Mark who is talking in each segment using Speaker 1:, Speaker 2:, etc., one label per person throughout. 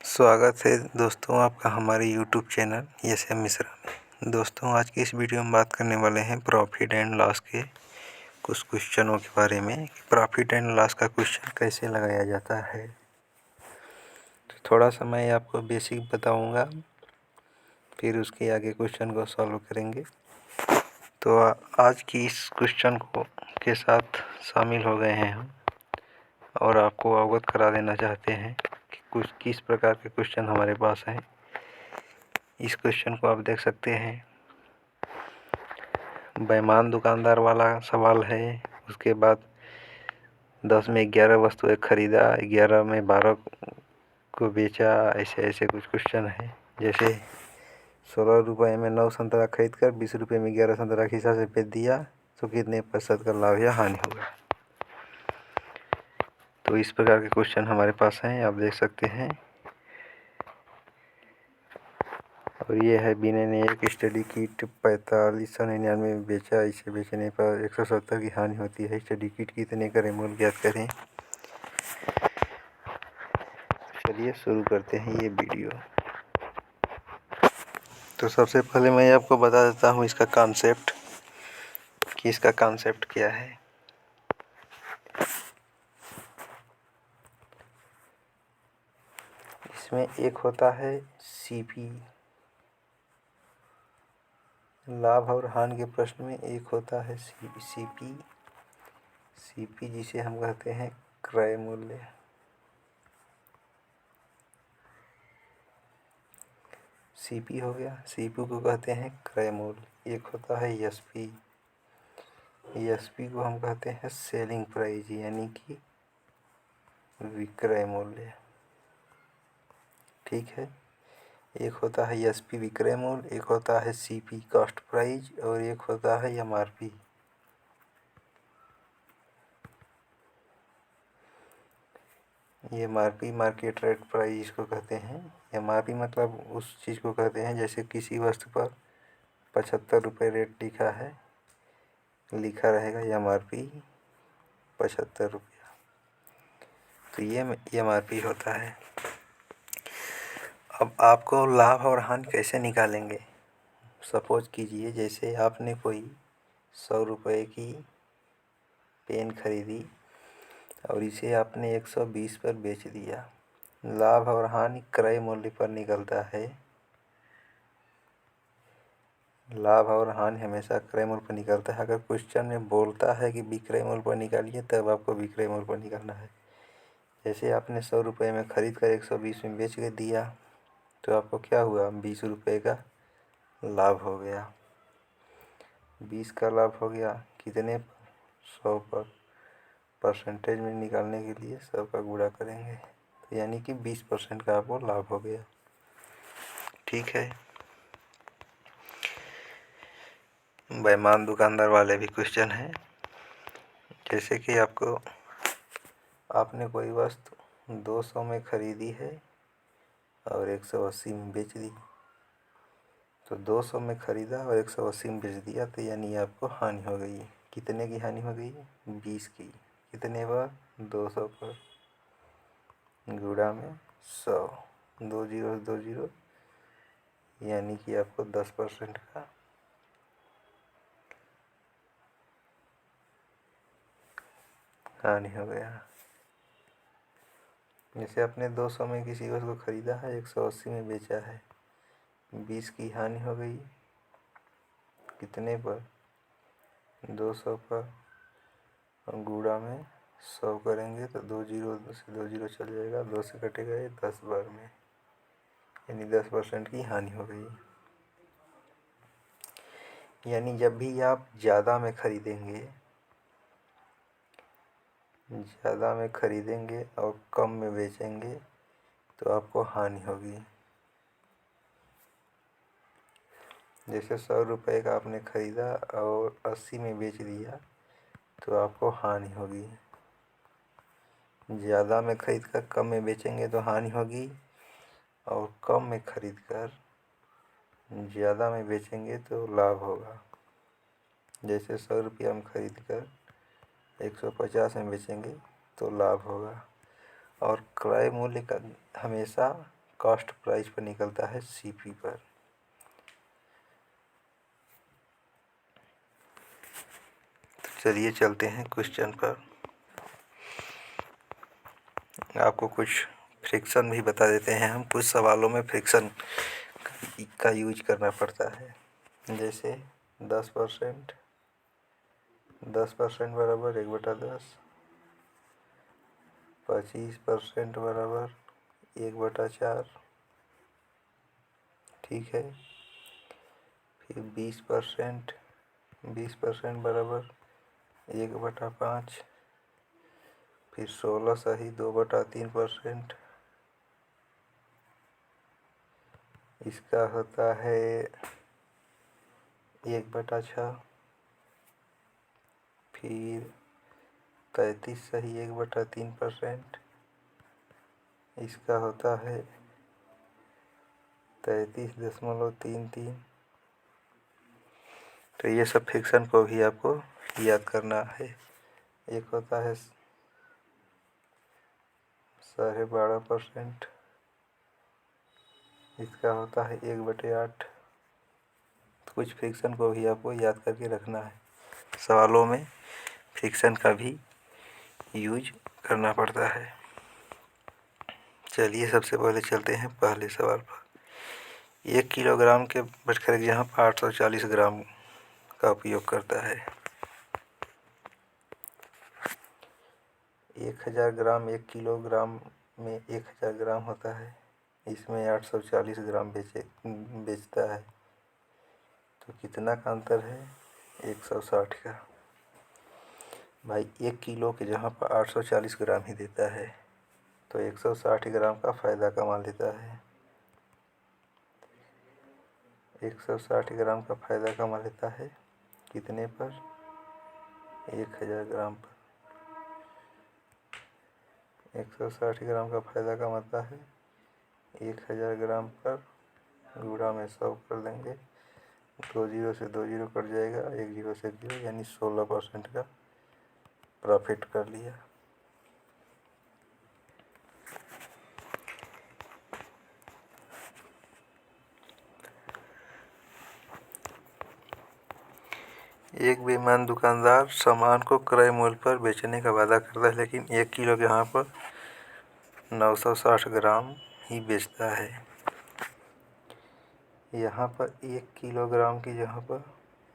Speaker 1: स्वागत है दोस्तों आपका हमारे YouTube channel S M Mishra में। दोस्तों आज की इस वीडियो में बात करने वाले हैं प्रॉफिट एंड लॉस के कुछ क्वेश्चनों के बारे में। प्रॉफिट एंड लॉस का क्वेश्चन कैसे लगाया जाता है, तो थोड़ा सा मैं आपको बेसिक बताऊंगा, फिर उसके आगे क्वेश्चन को सॉल्व करेंगे। तो आज की इस क्वेश्चन को के साथ शामिल हो गए हैं हम और आपको अवगत करा देना चाहते हैं कि कुछ किस प्रकार के क्वेश्चन हमारे पास हैं। इस क्वेश्चन को आप देख सकते हैं, बेईमान दुकानदार वाला सवाल है। उसके बाद 10 में 11 वस्तुएं खरीदा, 11 में 12 को बेचा, ऐसे ऐसे कुछ क्वेश्चन है। जैसे 16 रुपये में 9 संतरा खरीद कर 20 रुपये में 11 संतरा खिसा से बेच दिया तो कितने प्रतिशत का लाभ या हानि होगा। तो इस प्रकार के क्वेश्चन हमारे पास हैं, आप देख सकते हैं। और ये है विनय ने एक स्टडी किट 4599 में बेचा, इसे बेचने पर 170 की हानि होती है। स्टडी किट कितने का मूल्य ज्ञात करें। चलिए शुरू करते हैं ये वीडियो। तो सबसे पहले मैं आपको बता देता हूँ इसका कॉन्सेप्ट, कि इसका कॉन्सेप्ट क्या है। इसमें एक होता है सीपी, लाभ और हानि के प्रश्न में एक होता है सीपी जिसे हम कहते हैं क्रय मूल्य। सीपी हो गया, सीपी को कहते हैं क्रय मूल्य। एक होता है एसपी, एसपी को हम कहते हैं सेलिंग प्राइस यानी कि विक्रय मूल्य। ठीक है, एक होता है एसपी विक्रय मूल्य, एक होता है सीपी कॉस्ट प्राइस और एक होता है एमआरपी। ये एमआरपी मार्केट रेट प्राइस इसको कहते हैं। एमआरपी मतलब उस चीज़ को कहते हैं, जैसे किसी वस्तु पर 75 रुपये रेट लिखा है, लिखा रहेगा एमआरपी 75 रुपया, तो ये एमआरपी होता है। अब आपको लाभ और हानि कैसे निकालेंगे। सपोज कीजिए जैसे आपने कोई 100 रुपये की पेन खरीदी और इसे आपने 120 पर बेच दिया। लाभ और हानि क्रय मूल्य पर निकलता है। लाभ और हानि हमेशा क्रय मूल्य पर निकलता है। अगर क्वेश्चन में बोलता है कि विक्रय मूल्य पर निकालिए, तब आपको विक्रय मूल्य पर निकालना है। जैसे आपने 100 रुपये में खरीद कर 120 में बेच के दिया, तो आपको क्या हुआ, 20 रुपये का लाभ हो गया। 20 का लाभ हो गया, कितने पर, 100 पर। परसेंटेज में निकालने के लिए 100 का गुणा करेंगे, तो यानी कि 20% का आपको लाभ हो गया। ठीक है, बेईमान दुकानदार वाले भी क्वेश्चन हैं। जैसे कि आपने कोई वस्तु 200 में खरीदी है और 180 में बेच दी, तो 200 में खरीदा और 180 में बेच दिया, तो यानी आपको हानि हो गई। कितने की हानि हो गई, 20 की। कितने पर, 200 पर, गुणा में 100, 2 जीरो 2 जीरो, यानी कि आपको 10% का हानि हो गया। जैसे आपने 200 में किसी वस्तु को खरीदा है, 180 में बेचा है, 20 की हानि हो गई। कितने पर, 200 पर, और गुणा में 100 करेंगे तो 2 जीरो से 2 जीरो चल जाएगा, 2 से कटेगा ये 10 बार में, यानी 10% की हानि हो गई। यानी जब भी आप ज़्यादा में खरीदेंगे और कम में बेचेंगे तो आपको हानि होगी। जैसे 100 रुपये का आपने ख़रीदा और 80 में बेच दिया, तो आपको हानि होगी। ज़्यादा में खरीद कर कम में बेचेंगे तो हानि होगी, और कम में खरीद कर ज़्यादा में बेचेंगे तो लाभ होगा। जैसे 100 रुपया में खरीद कर 150 में बेचेंगे तो लाभ होगा। और क्रय मूल्य का हमेशा कॉस्ट प्राइस पर निकलता है सीपी पर। तो चलिए चलते हैं क्वेश्चन पर। आपको कुछ फ्रिक्शन भी बता देते हैं हम। कुछ सवालों में फ्रिक्शन का यूज करना पड़ता है। जैसे 10% 10% बराबर 1/10, 25% बराबर 1/4, ठीक है। फिर 20% बराबर 1/5, फिर 16 सही 2/3%, इसका होता है 1/6, फिर 33 सही 1/3%, इसका होता है 33.33। तो ये सब फ्रिक्शन को भी आपको याद करना है। एक होता है 12.5%, इसका होता है 1/8। तो कुछ फ्रिक्शन को भी आपको याद करके रखना है। सवालों में फ्रिक्शन का भी यूज करना पड़ता है। चलिए सबसे पहले चलते हैं पहले सवाल पर। 1 किलोग्राम के बटखरे के जहाँ पर 840 ग्राम का उपयोग करता है। 1000 ग्राम 1 किलोग्राम में 1000 ग्राम होता है, इसमें 840 ग्राम बेचता है। तो कितना का अंतर है? 160 का। भाई 1 किलो के जहाँ पर 840 ग्राम ही देता है तो 160 ग्राम का फ़ायदा कमा लेता है। 160 ग्राम का फ़ायदा कमा लेता है कितने पर? 1000 ग्राम पर। 160 ग्राम का फ़ायदा कमाता है 1000 ग्राम पर, गुणा में 100 कर देंगे। 2 जीरो से 2 जीरो कट जाएगा, 1 जीरो से 1 जीरो, यानी 16% का प्रॉफिट कर लिया। एक बेईमान दुकानदार सामान को क्रय मूल्य पर बेचने का वादा करता है, लेकिन 1 किलो के यहाँ पर 960 ग्राम ही बेचता है। यहाँ पर 1 किलोग्राम की जगह पर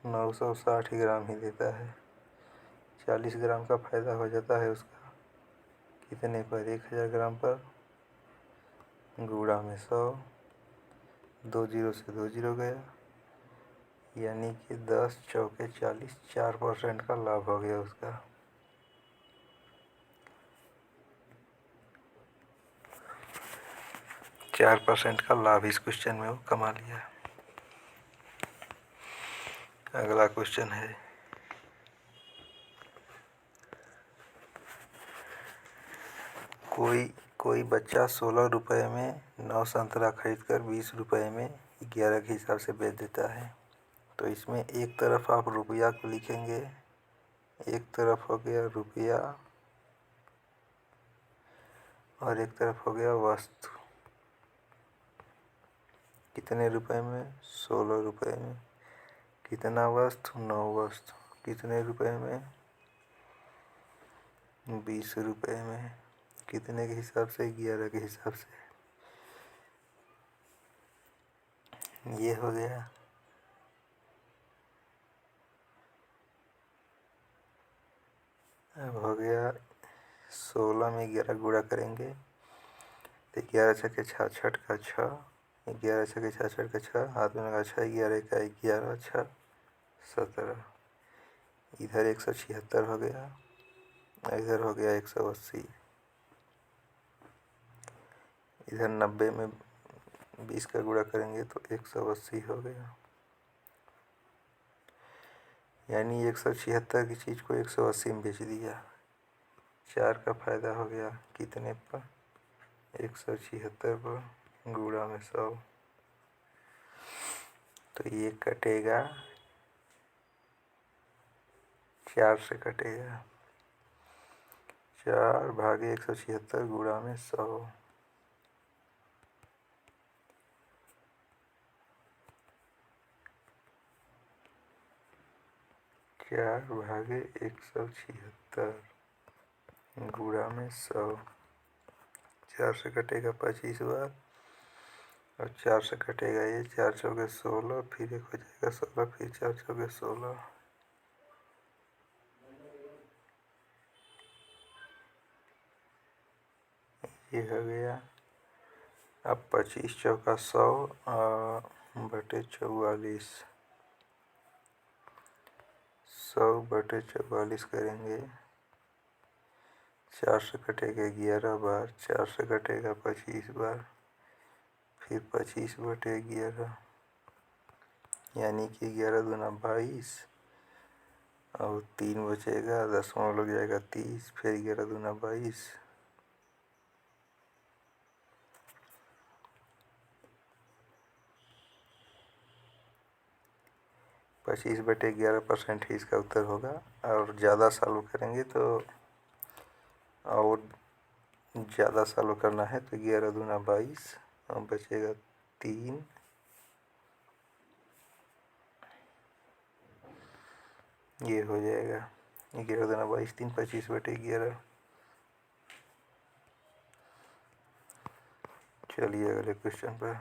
Speaker 1: 960 ग्राम ही देता है। 40 ग्राम का फ़ायदा हो जाता है उसका कितने पर? 1000 ग्राम पर, गुणा में 100, 2 जीरो से 2 जीरो गया, यानी कि 10 चौके 40, 4% का लाभ हो गया उसका। चार % का लाभ इस क्वेश्चन में वो कमा लिया। अगला क्वेश्चन है, कोई बच्चा 16 रुपये में 9 संतरा खरीद कर 20 रुपये में 11 के हिसाब से बेच देता है। तो इसमें एक तरफ आप रुपया को लिखेंगे, एक तरफ हो गया रुपया और एक तरफ हो गया वस्तु। कितने रुपए में? 16 रुपये में। कितना वस्तु? 9 वस्तु। कितने रुपए में? 20 रुपये में। कितने के हिसाब से? 11 के हिसाब से। ये हो गया। अब हो गया 16 में 11 गुणा करेंगे तो 11 छक्के 66 का 6, 11 छक्के 66 का 6, हाथ में लगा 6, 11 का 11, 6 17। इधर 176 हो गया, इधर हो गया 180। इधर 90 में 20 का गुणा करेंगे तो 180 हो गया, यानी 176 की चीज़ को 180 में बेच दिया। 4 का फ़ायदा हो गया कितने पर? 176 पर, गुणा में 100। तो ये कटेगा 4 से कटेगा, 4 भागे 176 गुणा में 100। 4/176 गुणा में 100। 4 से कटेगा 25 बार और 4 से कटेगा ये, 4 चौके 16, फिर एक हो जाएगा 16, फिर 4 चौके 16। ये हो गया। अब 25 चौका 100 बटे 44, 100 बटे 44 करेंगे। 4 से कटेगा 11 बार, 4 से कटेगा 25 बार, फिर 25 बटे 11, यानी कि 11 दूना 22 और 3 बचेगा, 10 लग जाएगा 30, फिर 11 दूना 22। 25 बटे 11% ही इसका उत्तर होगा। और ज़्यादा सॉल्व करेंगे तो और ज़्यादा सॉल्व करना है तो 11 दूना 22 और बचेगा 3। ये हो जाएगा 11 दूना 22, 3 25 बटे 11। चलिए अगले क्वेश्चन पर।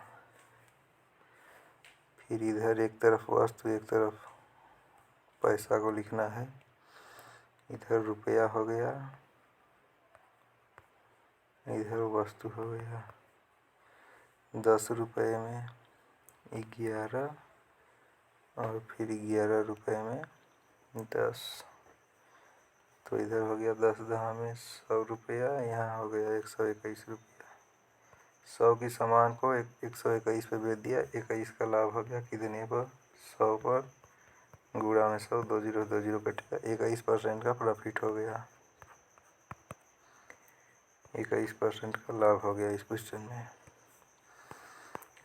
Speaker 1: फिर इधर एक तरफ वस्तु एक तरफ पैसा को लिखना है। इधर रुपया हो गया, इधर वस्तु हो गया। 10 रुपये में 11 और फिर 11 रुपये में 10, तो इधर हो गया 10 दहा में 100 रुपया, यहाँ हो गया 121 रुपया। 100 की सामान को 121 पे बेच दिया, 21 का लाभ हो गया कितने पर? 100 पर। गुणा में 100, 2 जीरो 2 जीरो कटेगा, 21% का प्रॉफिट हो गया। 21% का लाभ हो गया इस क्वेश्चन में।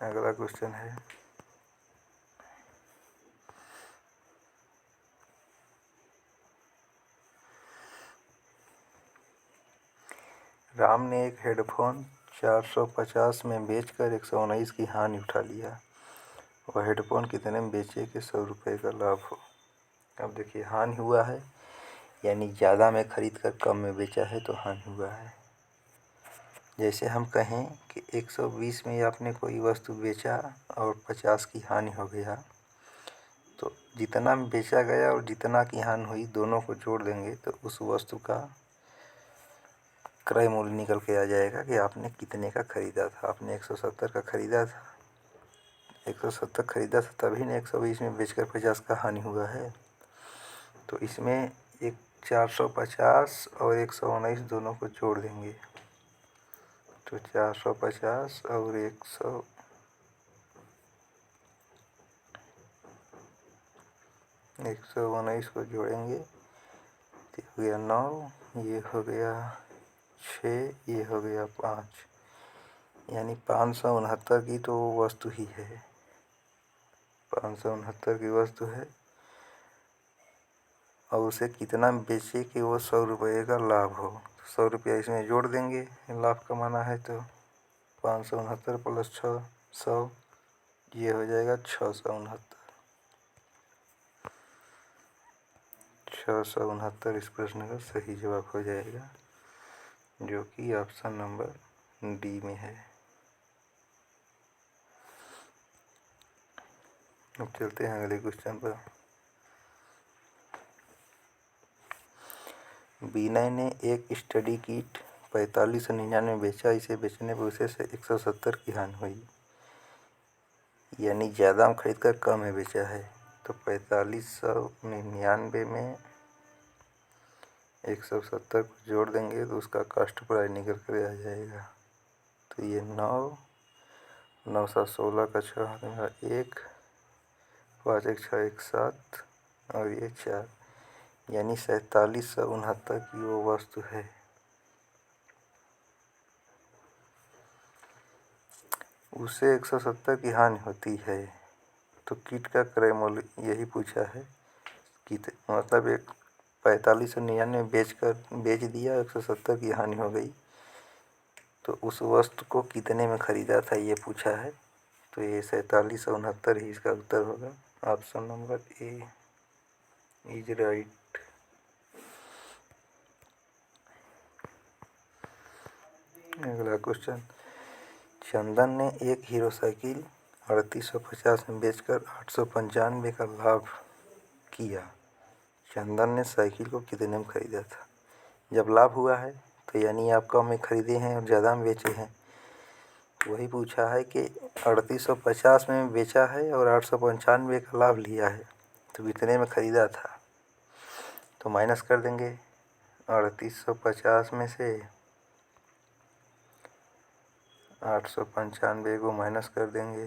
Speaker 1: अगला क्वेश्चन है राम ने एक हेडफोन 450 में बेचकर 119 की हानि उठा लिया। वह हेडफोन कितने में बेचे कि 100 रुपये का लाभ हो? अब देखिए, हानि हुआ है यानी ज़्यादा में खरीद कर कम में बेचा है तो हानि हुआ है। जैसे हम कहें कि 120 में आपने कोई वस्तु बेचा और 50 की हानि हो गया, तो जितना में बेचा गया और जितना की हानि हुई दोनों को जोड़ देंगे तो उस वस्तु का क्रय मूल्य निकल के आ जाएगा कि आपने कितने का ख़रीदा था। आपने 170 का ख़रीदा था, 170 ख़रीदा था, तभी ने 120 में बेचकर 50 का हानि हुआ है। तो इसमें एक 450 और 119 दोनों को जोड़ देंगे तो 450 और 119 को जोड़ेंगे तो हो गया 9, ये हो गया 6, ये हो गया 5, यानी 569 की तो वस्तु ही है। 569 की वस्तु है और उसे कितना बेचे कि वो 100 रुपये का लाभ हो। 100 रुपया इसमें जोड़ देंगे, लाभ कमाना है तो 569 प्लस 6, 100, ये हो जाएगा 669। 669 इस प्रश्न का सही जवाब हो जाएगा, जो कि ऑप्शन नंबर डी में है। अब चलते हैं अगले क्वेश्चन पर। विनय ने एक स्टडी किट 4599 में बेचा। इसे बेचने पर उसे 170 की हानि हुई, यानी ज़्यादा में खरीद कर कम में बेचा है। तो 4599 में 170 को जोड़ देंगे तो उसका कास्ट प्राइस निकल कर आ जाएगा। तो ये 9, 9 7 16 का 6 1, 5 1 6 1 7 और ये 4, यानी 4769 की वो वस्तु है। उसे 170 की हानि होती है, तो किट का क्रय मूल्य यही पूछा है कि मतलब एक 4599 बेच दिया, 170 की हानि हो गई, तो उस वस्तु को कितने में ख़रीदा था ये पूछा है। तो ये 4769 ही इसका उत्तर होगा, option number A. Is right. अगला क्वेश्चन, चंदन ने एक हीरो साइकिल 3850 में बेचकर 895 का लाभ किया। चंदन ने साइकिल को कितने में खरीदा था? जब लाभ हुआ है तो यानी आप कम में खरीदे हैं और ज़्यादा में बेचे हैं। वही पूछा है कि 3850 में बेचा है और 895 का लाभ लिया है, तो कितने में खरीदा था? तो माइनस कर देंगे 3850 में से 895 को माइनस कर देंगे,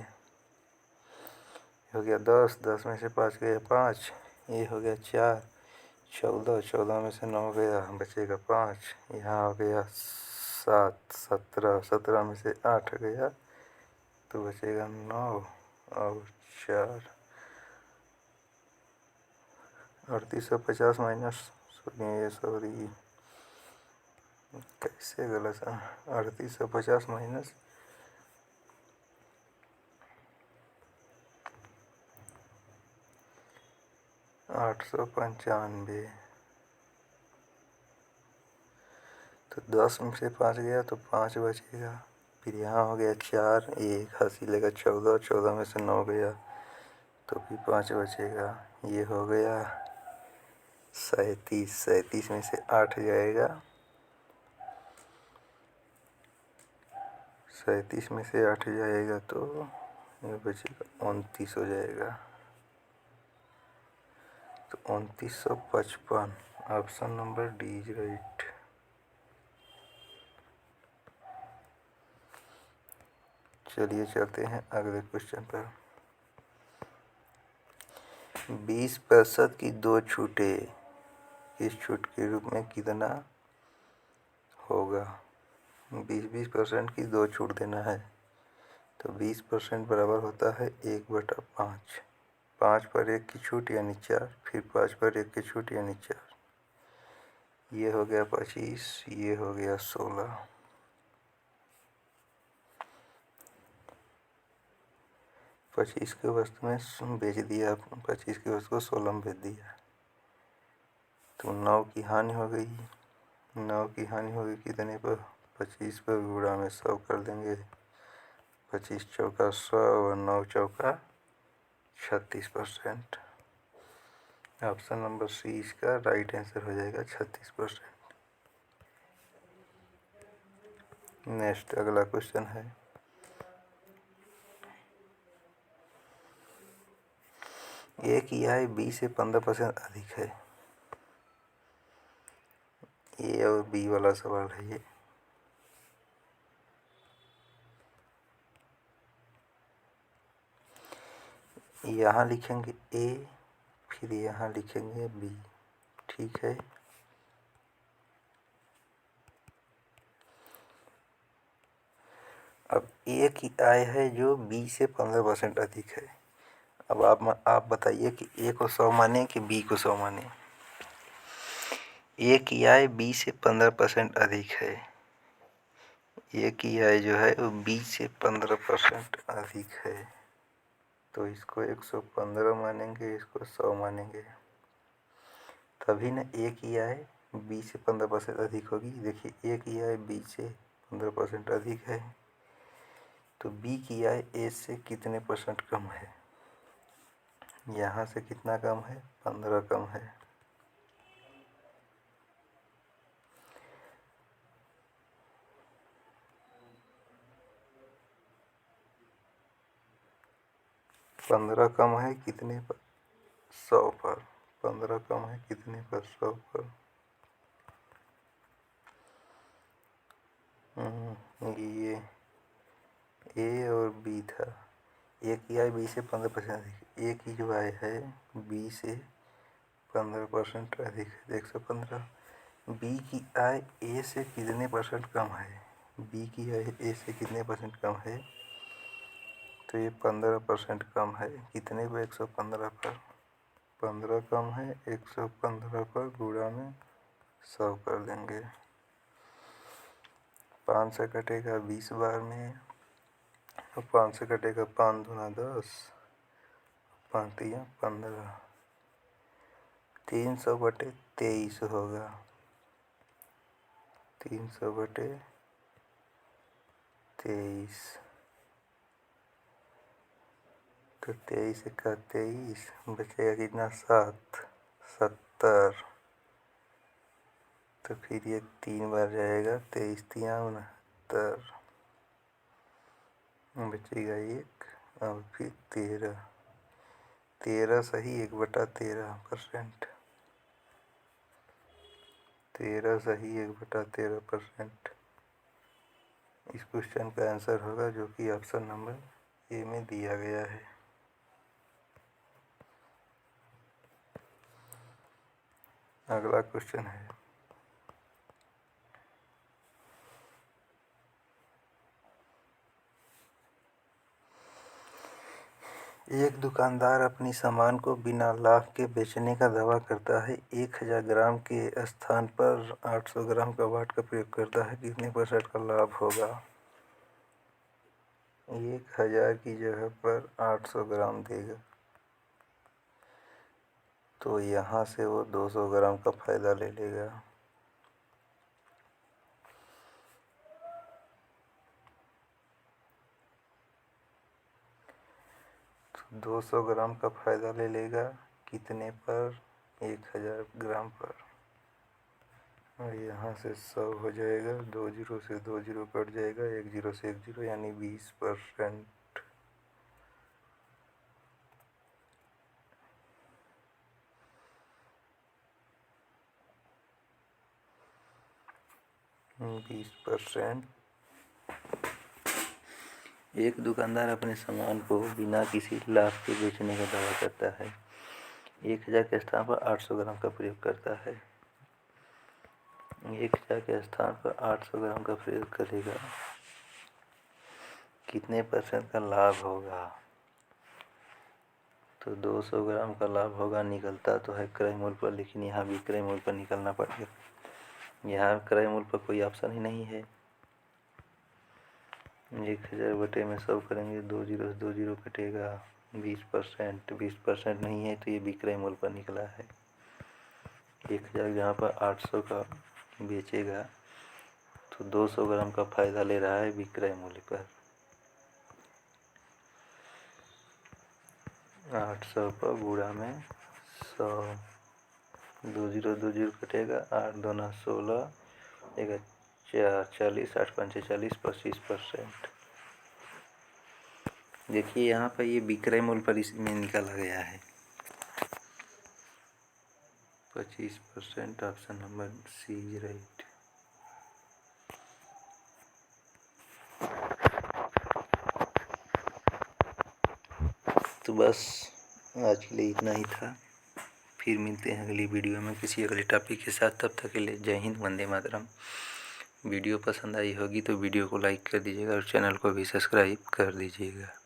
Speaker 1: हो गया 10, 10 में से 5 गया 5, ये हो गया 4, 14, 14 में से 9 गया, बचेगा 5, यहाँ हो गया 7, 17, 17 में से 8 गया तो बचेगा 9 और 4। 3850 माइनस, सॉरी कैसे गलत है, 3850 माइनस 895, तो 10 में से 5 गया तो 5 बचेगा, फिर यहाँ हो गया 4, एक हासिल लेगा 14, 14 में से 9 गया तो फिर 5 बचेगा, ये हो गया 37, 37 में से 8 जाएगा, 37 में से 8 जाएगा तो ये बचेगा 29 हो जाएगा, तो 2955, option number D is right. चलिए चलते हैं अगले क्वेश्चन पर। 20% की 2 छूटें इस छूट के रूप में कितना होगा? 20% की 2 छूट देना है तो 20% बराबर होता है 1/5, 5 पर 1 की छूट यानी 4, फिर 5 पर 1 की छूट यानी 4, ये हो गया 25, ये हो गया 16। 25 के वस्तु में बेच दिया, 25 की वस्तु को 16 में बेच दिया तो 9 की हानि हो गई। 9 की हानि होगी कितने पर? 25 पर गुणा में 100 कर देंगे, 25 चौका 100 और 9 चौका 36%। ऑप्शन नंबर सी इसका राइट आंसर हो जाएगा 36%। नेक्स्ट अगला क्वेश्चन है, ए की आय बी से 15% अधिक है। ए और बी वाला सवाल है ये। यहाँ लिखेंगे ए, फिर यहाँ लिखेंगे बी, ठीक है। अब ए की आय है जो बी से 15% अधिक है। अब आप बताइए कि ए को 100 माने कि बी को 100 माने। ए की आय बी से 15% अधिक है, ए की आय जो है वो बी से 15% अधिक है, तो इसको 115 मानेंगे, इसको 100 मानेंगे, तभी ना ए की आय बी से 15% अधिक होगी। देखिए ए की आय बी से 15% अधिक है, तो बी की आय ए से कितने % कम है? यहाँ से कितना कम है? 15 कम है। पंद्रह कम है कितने पर? 100 पर। 15 कम है कितने पर? 100 पर। ये ए और बी था, ए की आय बी से 15% अधिक, ए की जो आय है बी से 15% अधिक है, 115। बी की आय ए से कितने % कम है? बी की आय ए से कितने % कम है? तो ये 15% कम है, कितने पर? 115 पर। 15 कम है, 115 पर गुणा में 100 कर देंगे। 5 से कटेगा 20 बार में, तो 5 से कटेगा 5 दूना 10, 5 तिया 15, 300/23 होगा। 300/23 तो 23 का 23 बचेगा कितना? 70। तो फिर ये 3 बार जाएगा, 23 तिया 69, बचेगा 1 और फिर 13 सही 1/13%। 13 सही 1/13%। इस क्वेश्चन का आंसर होगा जो कि ऑप्शन नंबर ए में दिया गया है। अगला क्वेश्चन है, एक दुकानदार अपनी सामान को बिना लाभ के बेचने का दावा करता है। 1000 ग्राम के स्थान पर 800 ग्राम का वाट का प्रयोग करता है, कितने % का लाभ होगा? 1000 की जगह पर 800 ग्राम देगा तो यहाँ से वो 200 ग्राम का फायदा ले लेगा। तो 200 ग्राम का फायदा ले लेगा कितने पर? 1000 ग्राम पर। और यहाँ से 100 हो जाएगा, 2 जीरो से 2 जीरो कट जाएगा, 1 जीरो से 1 जीरो यानी 20%। 20%। एक दुकानदार अपने सामान को बिना किसी लाभ के बेचने का दावा करता है। 1000 के स्थान पर 800 ग्राम का प्रयोग करता है। 1000 के स्थान पर 800 ग्राम का प्रयोग करेगा, कितने % का लाभ होगा? तो 200 ग्राम का लाभ होगा। निकलता तो है क्रय मूल्य पर, लेकिन यहाँ भी क्रय मूल्य पर निकलना पड़ेगा। यहाँ क्रय मूल्य पर कोई ऑप्शन ही नहीं है। 1000 बटे में 100 करेंगे, 2 जीरो से 2 जीरो कटेगा, 20%। 20% नहीं है तो ये विक्रय मूल्य पर निकला है। 1000 जहाँ पर 800 का बेचेगा तो 200 ग्राम का फायदा ले रहा है विक्रय मूल्य पर। 800 पर गुणा में 100, 2 जीरो कटेगा, 8 दूना 16, 1 4 40, 8 पंचे 40, 25%। देखिए यहाँ पर ये विक्रय मूल्य पर इसमें निकाला गया है 25%। Option number C is right. तो बस आज के लिए इतना ही था। फिर मिलते हैं अगली वीडियो में किसी अगले टॉपिक के साथ। तब तक के लिए जय हिंद, वंदे मातरम। वीडियो पसंद आई होगी तो वीडियो को लाइक कर दीजिएगा और चैनल को भी सब्सक्राइब कर दीजिएगा।